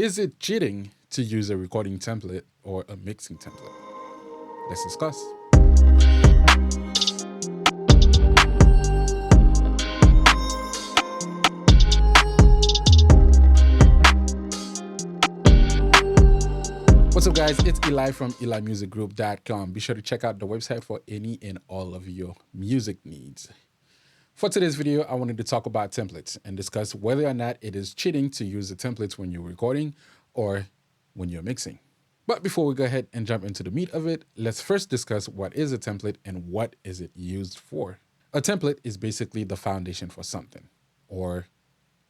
Is it cheating to use a recording template or a mixing template? Let's discuss. What's up, guys? It's Eli from EliMusicGroup.com. Be sure to check out the website for any and all of your music needs. For today's video, I wanted to talk about templates and discuss whether or not it is cheating to use the templates when you're recording or when you're mixing. But before we go ahead and jump into the meat of it, let's first discuss what is a template and what is it used for. A template is basically the foundation for something, or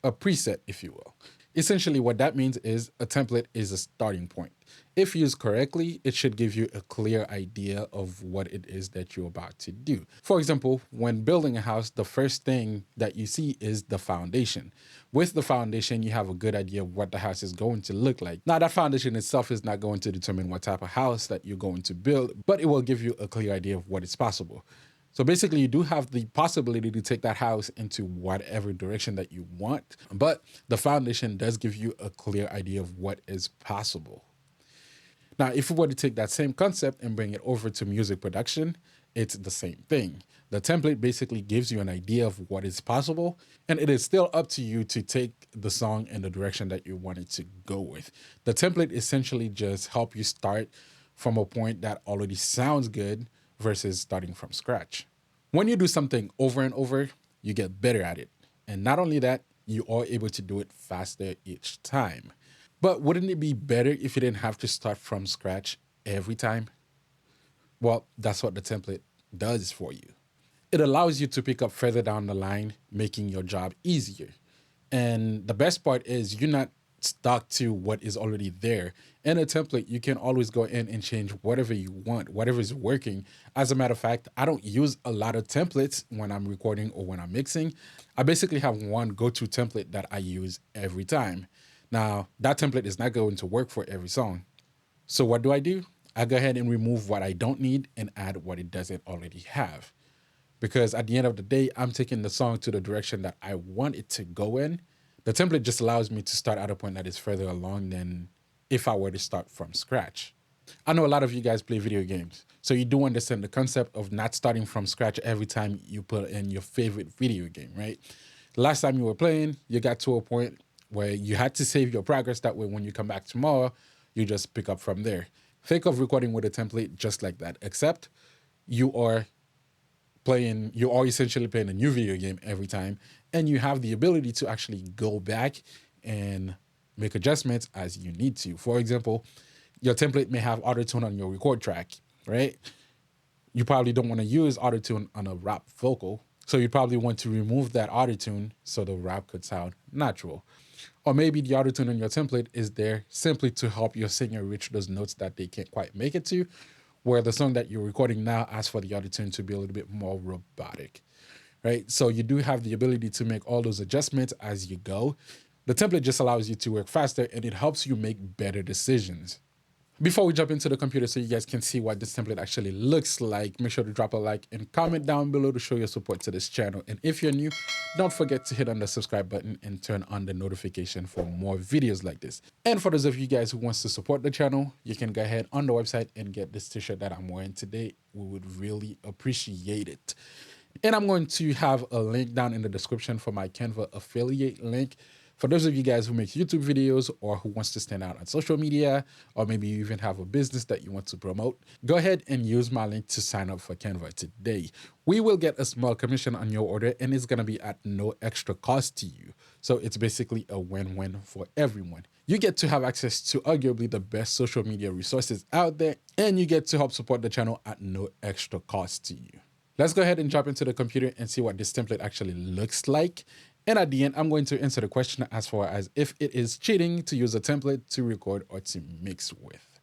a preset, if you will. Essentially, what that means is a template is a starting point. If used correctly, it should give you a clear idea of what it is that you're about to do. For example, when building a house, the first thing that you see is the foundation. With the foundation, you have a good idea of what the house is going to look like. Now, that foundation itself is not going to determine what type of house that you're going to build, but it will give you a clear idea of what is possible. So basically, you do have the possibility to take that house into whatever direction that you want, but the foundation does give you a clear idea of what is possible. Now, if we were to take that same concept and bring it over to music production, it's the same thing. The template basically gives you an idea of what is possible, and it is still up to you to take the song in the direction that you want it to go with. The template essentially just help you start from a point that already sounds good versus starting from scratch. When you do something over and over, you get better at it. And not only that, you are able to do it faster each time. But wouldn't it be better if you didn't have to start from scratch every time? Well, that's what the template does for you. It allows you to pick up further down the line, making your job easier. And the best part is you're not stuck to what is already there. In a template, you can always go in and change whatever you want, whatever is working. As a matter of fact, I don't use a lot of templates when I'm recording or when I'm mixing. I basically have one go-to template that I use every time. Now, that template is not going to work for every song. So what do? I go ahead and remove what I don't need and add what it doesn't already have. Because at the end of the day, I'm taking the song to the direction that I want it to go in. The template just allows me to start at a point that is further along than if I were to start from scratch. I know a lot of you guys play video games, so you do understand the concept of not starting from scratch every time you put in your favorite video game, right? The last time you were playing, you got to a point where you had to save your progress. That way, when you come back tomorrow, you just pick up from there. Think of recording with a template just like that, except you are essentially playing a new video game every time, and you have the ability to actually go back and make adjustments as you need to. For example, your template may have autotune on your record track, right? You probably don't want to use autotune on a rap vocal, so you probably want to remove that autotune so the rap could sound natural. Or maybe the autotune on your template is there simply to help your singer reach those notes that they can't quite make it to, where the song that you're recording now asks for the autotune to be a little bit more robotic, right? So you do have the ability to make all those adjustments as you go. The template just allows you to work faster, and it helps you make better decisions. Before we jump into the computer so you guys can see what this template actually looks like, make sure to drop a like and comment down below to show your support to this channel. And if you're new, don't forget to hit on the subscribe button and turn on the notification for more videos like this. And for those of you guys who wants to support the channel, you can go ahead on the website and get this t-shirt that I'm wearing today. We would really appreciate it. And I'm going to have a link down in the description for my Canva affiliate link. For those of you guys who make YouTube videos or who wants to stand out on social media, or maybe you even have a business that you want to promote, go ahead and use my link to sign up for Canva today. We will get a small commission on your order, and it's going to be at no extra cost to you. So it's basically a win-win for everyone. You get to have access to arguably the best social media resources out there, and you get to help support the channel at no extra cost to you. Let's go ahead and jump into the computer and see what this template actually looks like. And at the end, I'm going to answer the question as far as if it is cheating to use a template to record or to mix with.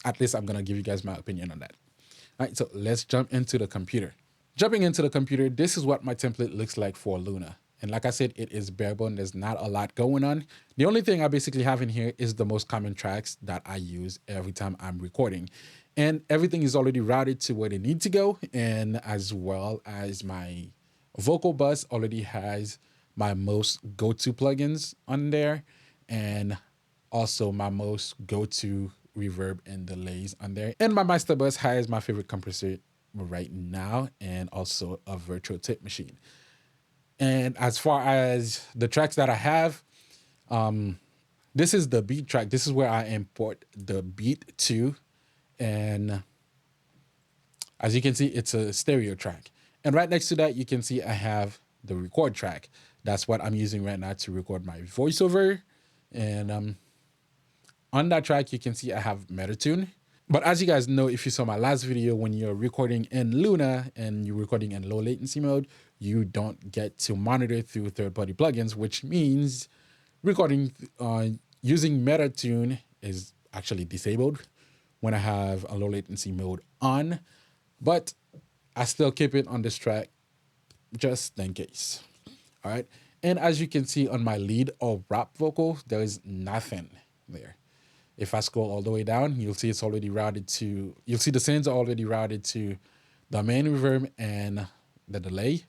At least I'm going to give you guys my opinion on that. All right, so let's jump into the computer. Jumping into the computer, this is what my template looks like for Luna. And like I said, it is bare bones. There's not a lot going on. The only thing I basically have in here is the most common tracks that I use every time I'm recording. And everything is already routed to where they need to go. And as well as my vocal bus already has my most go-to plugins on there. And also my most go-to reverb and delays on there. And my master bus has my favorite compressor right now, and also a virtual tape machine. And as far as the tracks that I have, this is the beat track. This is where I import the beat to. And as you can see, it's a stereo track. And right next to that, you can see I have the record track. That's what I'm using right now to record my voiceover. And on that track, you can see I have Metatune. But as you guys know, if you saw my last video, when you're recording in Luna and you're recording in low latency mode, you don't get to monitor through third-party plugins, which means recording using Metatune is actually disabled when I have a low latency mode on. But I still keep it on this track just in case. All right. And as you can see on my lead or rap vocal, there is nothing there. If I scroll all the way down, you'll see it's already routed to, you'll see the sends are already routed to the main reverb and the delay.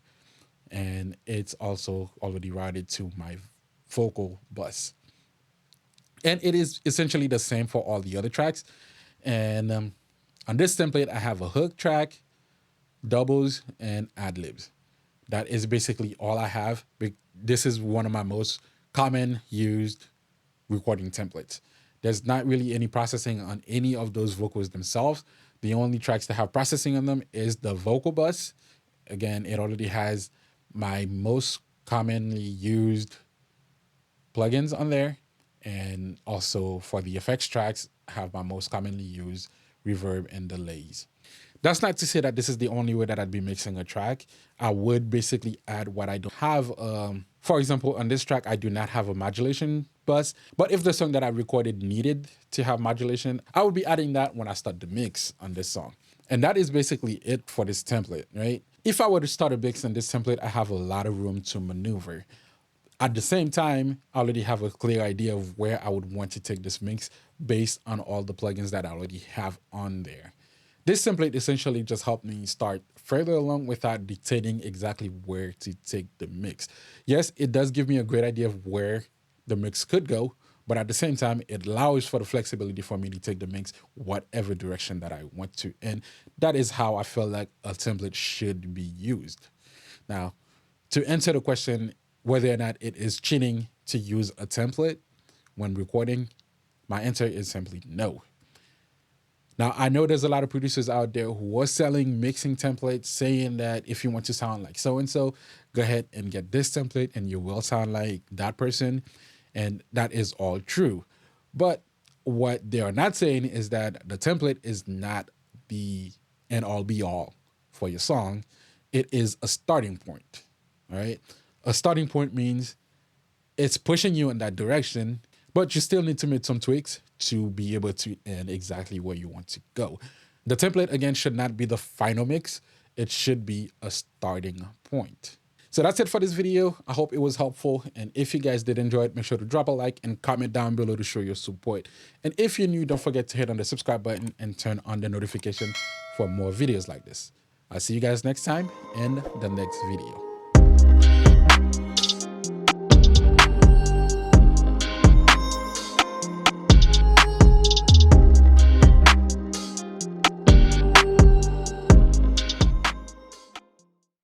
And it's also already routed to my vocal bus. And it is essentially the same for all the other tracks. And on this template, I have a hook track, doubles, and ad libs. That is basically all I have. This is one of my most common used recording templates. There's not really any processing on any of those vocals themselves. The only tracks that have processing on them is the vocal bus. Again, it already has my most commonly used plugins on there. And also for the effects tracks, I have my most commonly used reverb and delays. That's not to say that this is the only way that I'd be mixing a track. I would basically add what I don't have. For example, on this track, I do not have a modulation bus, but if the song that I recorded needed to have modulation, I would be adding that when I start the mix on this song. And that is basically it for this template, right? If I were to start a mix in this template, I have a lot of room to maneuver. At the same time, I already have a clear idea of where I would want to take this mix based on all the plugins that I already have on there. This template essentially just helped me start further along without dictating exactly where to take the mix. Yes, it does give me a great idea of where the mix could go, but at the same time, it allows for the flexibility for me to take the mix whatever direction that I want to. And that is how I feel like a template should be used. Now, to answer the question whether or not it is cheating to use a template when recording, my answer is simply no. Now, I know there's a lot of producers out there who are selling mixing templates saying that if you want to sound like so-and-so, go ahead and get this template and you will sound like that person. And that is all true. But what they are not saying is that the template is not the end all be all for your song. It is a starting point, all right? A starting point means it's pushing you in that direction, but you still need to make some tweaks to be able to end exactly where you want to go. The template, again, should not be the final mix. It should be a starting point. So that's it for this video. I hope it was helpful. And if you guys did enjoy it, make sure to drop a like and comment down below to show your support. And if you're new, don't forget to hit on the subscribe button and turn on the notification for more videos like this. I'll see you guys next time in the next video.